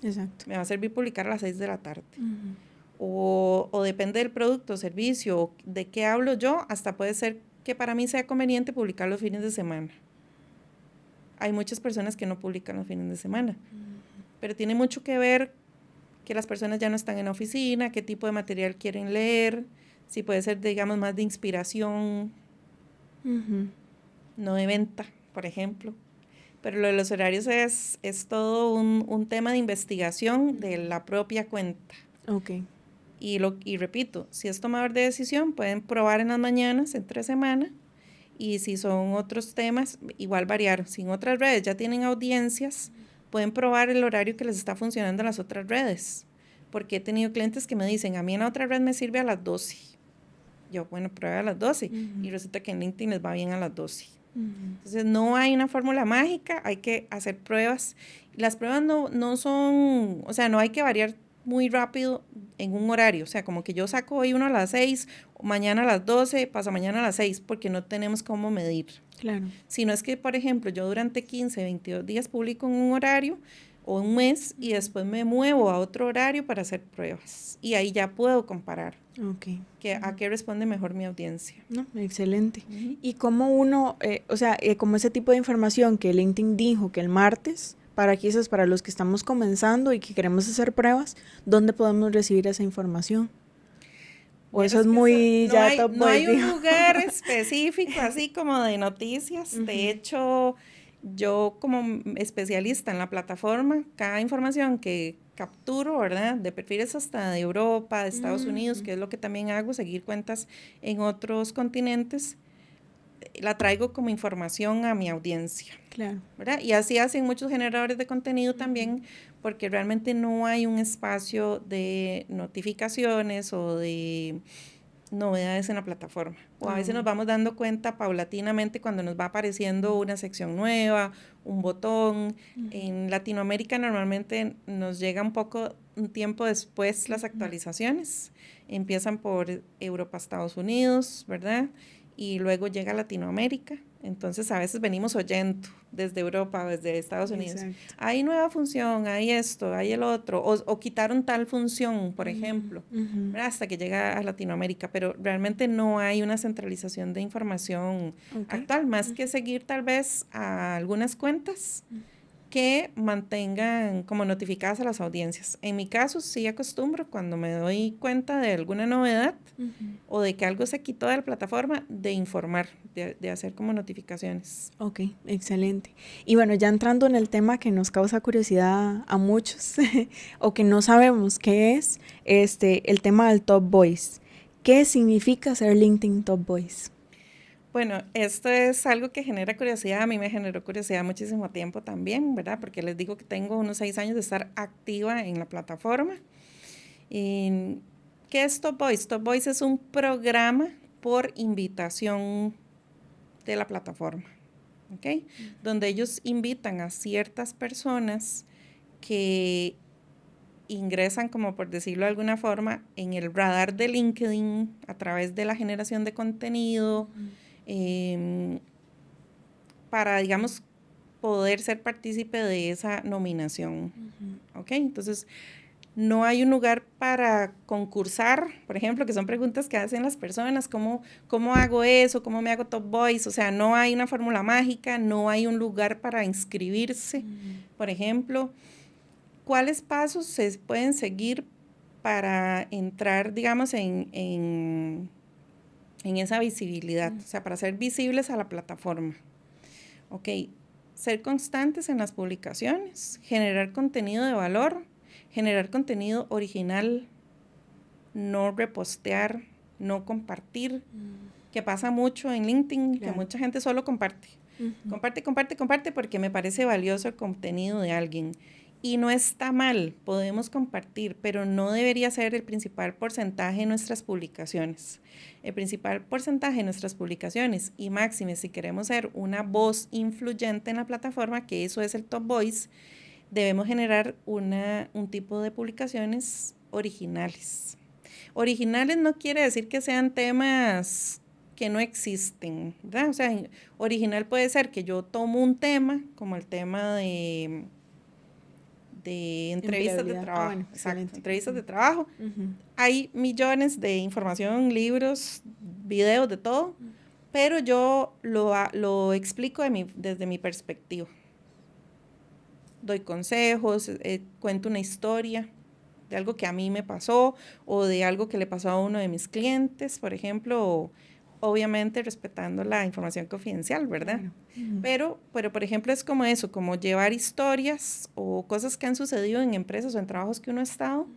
Exacto. Me va a servir publicar a las 6 de la tarde. o depende del producto o servicio, de qué hablo yo, hasta puede ser que para mí sea conveniente publicar los fines de semana. Hay muchas personas que no publican los fines de semana, pero tiene mucho que ver que las personas ya no están en la oficina, qué tipo de material quieren leer, si puede ser, digamos, más de inspiración, no de venta, por ejemplo. Pero lo de los horarios es todo un tema de investigación de la propia cuenta. Ok. Y repito, si es tomador de decisión, pueden probar en las mañanas, entre semana, y si son otros temas, igual variar. Si en otras redes ya tienen audiencias, pueden probar el horario que les está funcionando en las otras redes. Porque he tenido clientes que me dicen, a mí en la otra red me sirve a las 12. Yo, bueno, pruebe a las 12. Y resulta que en LinkedIn les va bien a las 12. Entonces, no hay una fórmula mágica, hay que hacer pruebas. Las pruebas no son, o sea, no hay que variar muy rápido en un horario. O sea, como que yo saco hoy uno a las 6, mañana a las 12, pasa mañana a las 6, porque no tenemos cómo medir. Claro. Si no es que, por ejemplo, yo durante 15, 22 días publico en un horario o un mes y después me muevo a otro horario para hacer pruebas. Y ahí ya puedo comparar a qué responde mejor mi audiencia. No, excelente. Y cómo uno, como ese tipo de información que LinkedIn dijo que el martes, para quizás para los que estamos comenzando y que queremos hacer pruebas, ¿dónde podemos recibir esa información? O eso es muy no ya hay, top no boy, hay un digo. lugar específico así como de noticias. De hecho, yo como especialista en la plataforma, cada información que capturo, ¿verdad? De perfiles hasta de Europa, de Estados Unidos, que es lo que también hago, seguir cuentas en otros continentes, la traigo como información a mi audiencia. Claro. ¿Verdad? Y así hacen muchos generadores de contenido también, porque realmente no hay un espacio de notificaciones o de novedades en la plataforma. O a veces nos vamos dando cuenta paulatinamente cuando nos va apareciendo una sección nueva, un botón. En Latinoamérica normalmente nos llega un tiempo después las actualizaciones. Empiezan por Europa, Estados Unidos, ¿verdad? Y luego llega a Latinoamérica. Entonces a veces venimos oyendo desde Europa, desde Estados Unidos. Exacto. Hay nueva función, hay esto, hay el otro, o quitaron tal función, por ejemplo, hasta que llega a Latinoamérica, pero realmente no hay una centralización de información actual, más que seguir tal vez a algunas cuentas que mantengan como notificadas a las audiencias. En mi caso, sí acostumbro cuando me doy cuenta de alguna novedad o de que algo se quitó de la plataforma, de informar, de hacer como notificaciones. Ok, excelente. Y bueno, ya entrando en el tema que nos causa curiosidad a muchos o que no sabemos qué es, el tema del Top Voice. ¿Qué significa ser LinkedIn Top Voice? Bueno, esto es algo que genera curiosidad, a mí me generó curiosidad muchísimo tiempo también, ¿verdad? Porque les digo que tengo unos 6 años de estar activa en la plataforma. ¿Qué es Top Voice? Top Voice es un programa por invitación de la plataforma, ¿ok? Donde ellos invitan a ciertas personas que ingresan, como por decirlo de alguna forma, en el radar de LinkedIn a través de la generación de contenido, para, digamos, poder ser partícipe de esa nominación. ¿Ok? Entonces, no hay un lugar para concursar, por ejemplo, que son preguntas que hacen las personas, ¿cómo hago eso? ¿Cómo me hago Top Voice? O sea, no hay una fórmula mágica, no hay un lugar para inscribirse, por ejemplo. ¿Cuáles pasos se pueden seguir para entrar, digamos, en esa visibilidad? O sea, para ser visibles a la plataforma. Ok, ser constantes en las publicaciones, generar contenido de valor, generar contenido original, no repostear, no compartir, que pasa mucho en LinkedIn, claro, que mucha gente solo comparte. Comparte porque me parece valioso el contenido de alguien. Y no está mal, podemos compartir, pero no debería ser el principal porcentaje de nuestras publicaciones. El principal porcentaje de nuestras publicaciones, y máxime si queremos ser una voz influyente en la plataforma, que eso es el Top Voice, debemos generar un tipo de publicaciones originales. Originales no quiere decir que sean temas que no existen, ¿verdad? O sea, original puede ser que yo tomo un tema, como el tema de entrevistas de trabajo. Bueno, exacto, entrevistas de trabajo. Hay millones de información, libros, videos, de todo, pero yo lo explico desde mi perspectiva. Doy consejos, cuento una historia de algo que a mí me pasó o de algo que le pasó a uno de mis clientes, por ejemplo, obviamente respetando la información confidencial, ¿verdad? Claro. Pero, por ejemplo, es como eso, como llevar historias o cosas que han sucedido en empresas o en trabajos que uno ha estado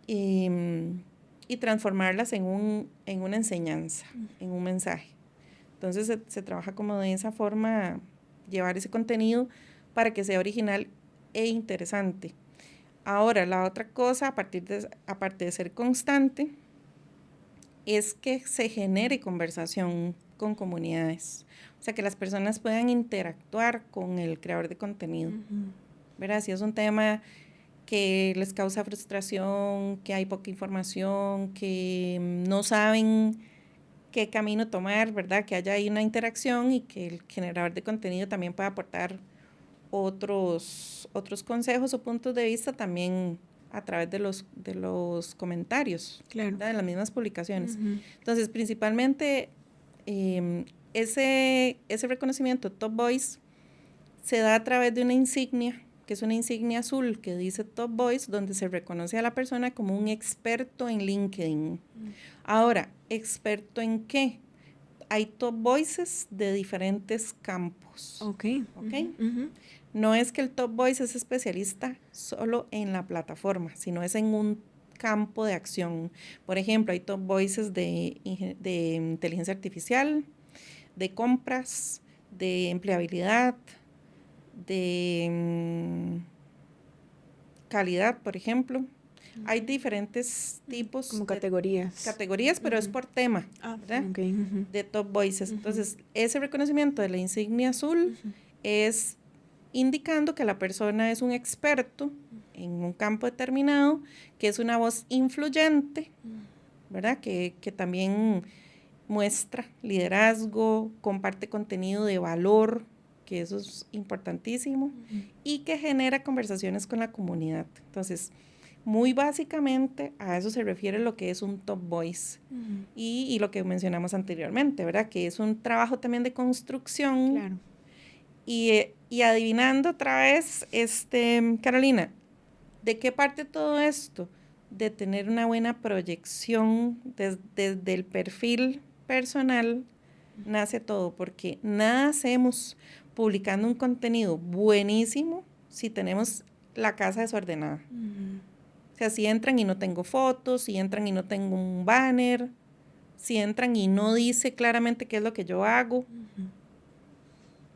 y transformarlas en una enseñanza, en un mensaje. Entonces se trabaja como de esa forma, llevar ese contenido para que sea original e interesante. Ahora, la otra cosa, aparte de ser constante, es que se genere conversación con comunidades. O sea, que las personas puedan interactuar con el creador de contenido. ¿Verdad? Si es un tema que les causa frustración, que hay poca información, que no saben qué camino tomar, ¿verdad? Que haya ahí una interacción y que el generador de contenido también pueda aportar otros consejos o puntos de vista también a través de los comentarios, claro, de las mismas publicaciones. Entonces, principalmente, ese reconocimiento Top Voice se da a través de una insignia, que es una insignia azul que dice Top Voice, donde se reconoce a la persona como un experto en LinkedIn. Ahora, ¿experto en qué? Hay Top Voices de diferentes campos. Ok. No es que el Top Voice es especialista solo en la plataforma, sino es en un campo de acción. Por ejemplo, hay Top Voices de inteligencia artificial, de compras, de empleabilidad, de calidad, por ejemplo. Hay diferentes tipos como categorías, pero es por tema, ¿verdad? De Top Voices. Entonces, ese reconocimiento de la insignia azul es indicando que la persona es un experto en un campo determinado, que es una voz influyente, ¿verdad? Que también muestra liderazgo, comparte contenido de valor, que eso es importantísimo, y que genera conversaciones con la comunidad. Entonces, muy básicamente a eso se refiere lo que es un Top Voice y lo que mencionamos anteriormente, ¿verdad? Que es un trabajo también de construcción. Claro. Y adivinando otra vez, Carolina, ¿de qué parte todo esto? De tener una buena proyección desde el perfil personal nace todo, porque nada hacemos publicando un contenido buenísimo si tenemos la casa desordenada. O sea, si entran y no tengo fotos, si entran y no tengo un banner, si entran y no dice claramente qué es lo que yo hago.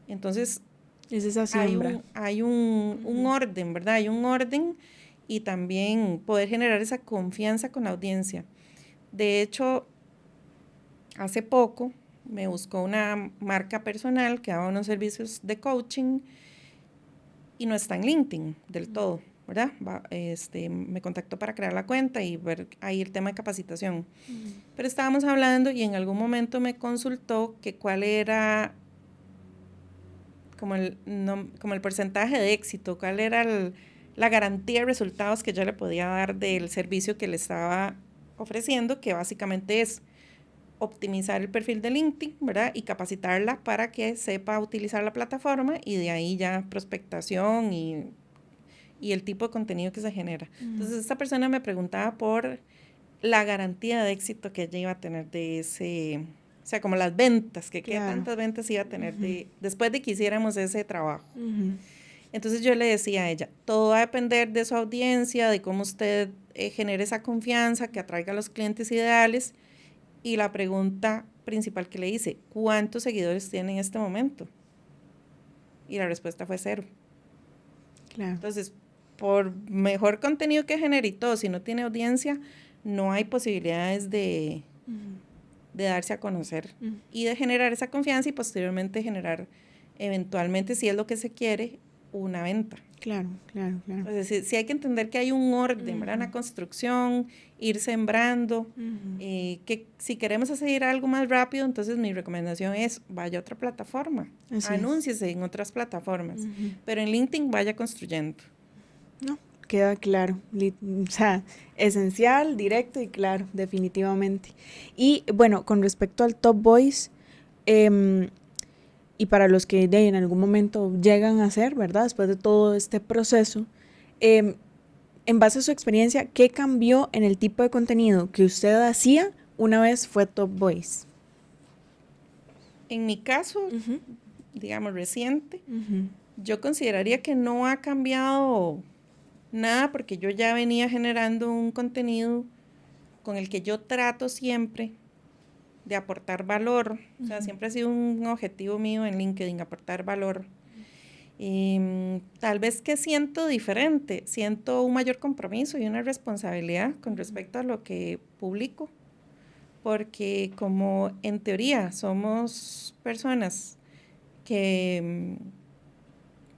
Entonces, es esa siembra. Hay un orden, ¿verdad? Hay un orden y también poder generar esa confianza con la audiencia. De hecho, hace poco me buscó una marca personal que daba unos servicios de coaching y no está en LinkedIn del todo, ¿verdad? Me contactó para crear la cuenta y ver ahí el tema de capacitación. Pero estábamos hablando y en algún momento me consultó que cuál era como el porcentaje de éxito, cuál era la garantía de resultados que yo le podía dar del servicio que le estaba ofreciendo, que básicamente es optimizar el perfil de LinkedIn, ¿verdad? Y capacitarla para que sepa utilizar la plataforma y de ahí ya prospectación y el tipo de contenido que se genera. Entonces, esta persona me preguntaba por la garantía de éxito que ella iba a tener de ese, o sea, como las ventas, que qué tantas ventas iba a tener después de que hiciéramos ese trabajo. Entonces yo le decía a ella, todo va a depender de su audiencia, de cómo usted genere esa confianza, que atraiga a los clientes ideales. Y la pregunta principal que le hice, ¿cuántos seguidores tiene en este momento? Y la respuesta fue 0. Claro. Entonces, por mejor contenido que genere y todo, si no tiene audiencia, no hay posibilidades de darse a conocer y de generar esa confianza y posteriormente generar eventualmente, si es lo que se quiere, una venta. Claro. Entonces, sí hay que entender que hay un orden, ¿verdad? Una construcción, ir sembrando, que si queremos hacer algo más rápido, entonces mi recomendación es vaya a otra plataforma, anúnciese en otras plataformas, pero en LinkedIn vaya construyendo. No, queda claro. O sea, esencial, directo y claro, definitivamente. Y bueno, con respecto al Top Voice, y para los que en algún momento llegan a ser, ¿verdad? Después de todo este proceso, em, en base a su experiencia, ¿qué cambió en el tipo de contenido que usted hacía una vez fue Top Voice? En mi caso, Uh-huh. digamos, reciente, Uh-huh. yo consideraría que no ha cambiado nada porque yo ya venía generando un contenido con el que yo trato siempre de aportar valor. O sea, siempre ha sido un objetivo mío en LinkedIn, aportar valor. Tal vez que siento diferente, siento un mayor compromiso y una responsabilidad con respecto a lo que publico, porque como en teoría somos personas que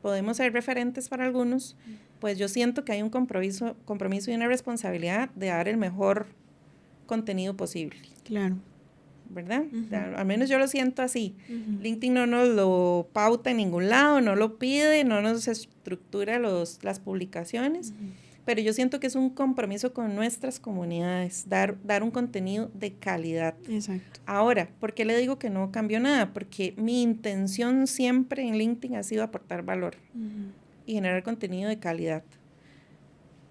podemos ser referentes para algunos, pues yo siento que hay un compromiso y una responsabilidad de dar el mejor contenido posible. Claro. ¿Verdad? Uh-huh. Al menos yo lo siento así. Uh-huh. LinkedIn no nos lo pauta en ningún lado, no lo pide, no nos estructura las publicaciones, uh-huh, pero yo siento que es un compromiso con nuestras comunidades, dar un contenido de calidad. Exacto. Ahora, ¿por qué le digo que no cambió nada? Porque mi intención siempre en LinkedIn ha sido aportar valor, uh-huh, y generar contenido de calidad.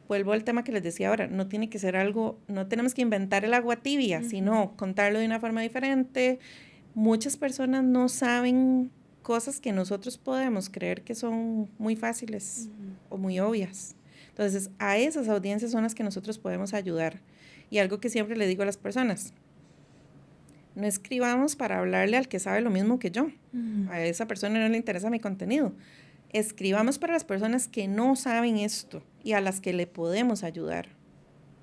Vuelvo al tema que les decía ahora, no tiene que ser algo, no tenemos que inventar el agua tibia, uh-huh, sino contarlo de una forma diferente. Muchas personas no saben cosas que nosotros podemos creer que son muy fáciles, uh-huh, o muy obvias. Entonces, a esas audiencias son las que nosotros podemos ayudar. Y algo que siempre le digo a las personas, no escribamos para hablarle al que sabe lo mismo que yo. Uh-huh. A esa persona no le interesa mi contenido. Escribamos para las personas que no saben esto y a las que le podemos ayudar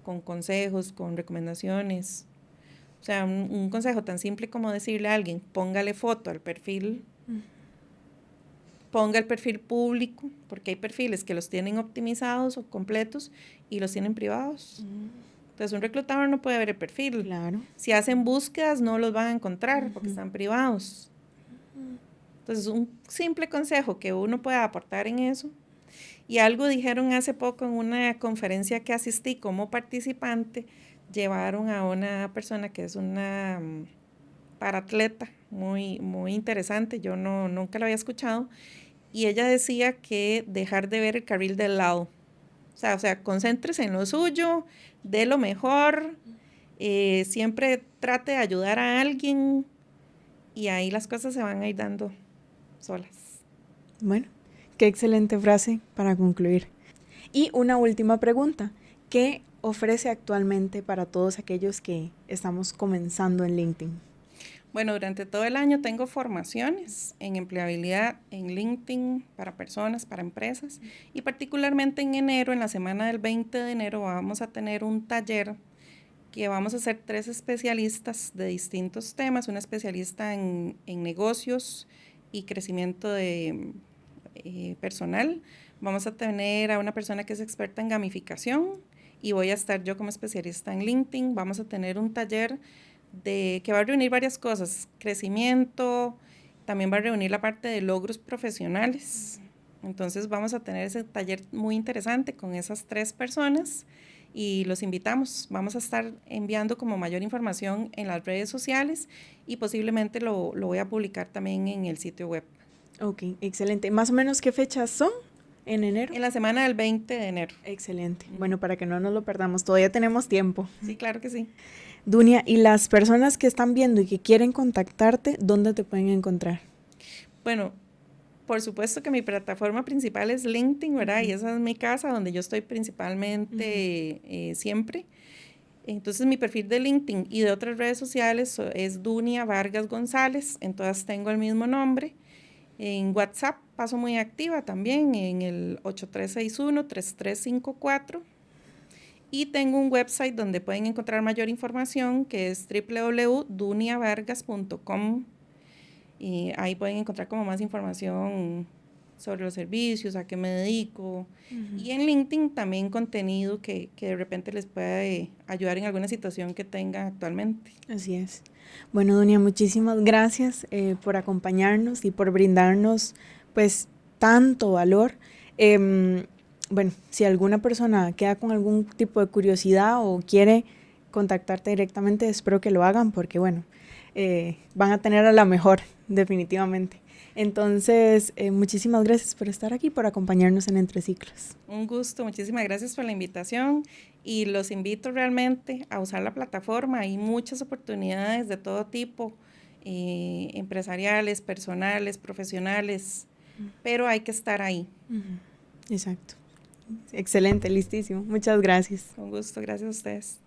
con consejos, con recomendaciones. O sea, un consejo tan simple como decirle a alguien, póngale foto al perfil, ponga el perfil público, porque hay perfiles que los tienen optimizados o completos y los tienen privados. Entonces, un reclutador no puede ver el perfil. Claro. Si hacen búsquedas, no los van a encontrar porque están privados. Entonces, un simple consejo que uno pueda aportar en eso. Y algo dijeron hace poco en una conferencia que asistí como participante, llevaron a una persona que es una paratleta muy, muy interesante, yo nunca la había escuchado, y ella decía que dejar de ver el carril del lado. O sea, concéntrese en lo suyo, dé lo mejor, siempre trate de ayudar a alguien y ahí las cosas se van a ir dando solas. Bueno, qué excelente frase para concluir. Y una última pregunta, ¿qué ofrece actualmente para todos aquellos que estamos comenzando en LinkedIn? Bueno, durante todo el año tengo formaciones en empleabilidad en LinkedIn para personas, para empresas, y particularmente en enero, en la semana del 20 de enero, vamos a tener un taller que vamos a hacer 3 especialistas de distintos temas, una especialista en negocios y crecimiento de personal. Vamos a tener a una persona que es experta en gamificación y voy a estar yo como especialista en LinkedIn. Vamos a tener un taller que va a reunir varias cosas, crecimiento, también va a reunir la parte de logros profesionales. Entonces vamos a tener ese taller muy interesante con esas 3 personas y los invitamos. Vamos a estar enviando como mayor información en las redes sociales y posiblemente lo voy a publicar también en el sitio web. Ok, excelente. ¿Más o menos qué fechas son en enero? En la semana del 20 de enero. Excelente. Bueno, para que no nos lo perdamos, todavía tenemos tiempo. Sí, claro que sí. Dunia, y las personas que están viendo y que quieren contactarte, ¿dónde te pueden encontrar? Bueno, por supuesto que mi plataforma principal es LinkedIn, ¿verdad? Y esa es mi casa donde yo estoy principalmente siempre. Entonces mi perfil de LinkedIn y de otras redes sociales es Dunia Vargas González, en todas tengo el mismo nombre. En WhatsApp paso muy activa también en el 8361-3354. Y tengo un website donde pueden encontrar mayor información que es www.duniavargas.com. Y ahí pueden encontrar como más información sobre los servicios, a qué me dedico. Y en LinkedIn también contenido que de repente les pueda ayudar en alguna situación que tengan actualmente. Así es. Bueno, Dunia, muchísimas gracias por acompañarnos y por brindarnos pues tanto valor. bueno, si alguna persona queda con algún tipo de curiosidad o quiere contactarte directamente, espero que lo hagan porque, bueno, van a tener a la mejor, definitivamente. Entonces, muchísimas gracias por estar aquí, por acompañarnos en Entre Ciclos. Un gusto, muchísimas gracias por la invitación y los invito realmente a usar la plataforma. Hay muchas oportunidades de todo tipo, empresariales, personales, profesionales, pero hay que estar ahí. Exacto. Excelente, listísimo. Muchas gracias. Con gusto, gracias a ustedes.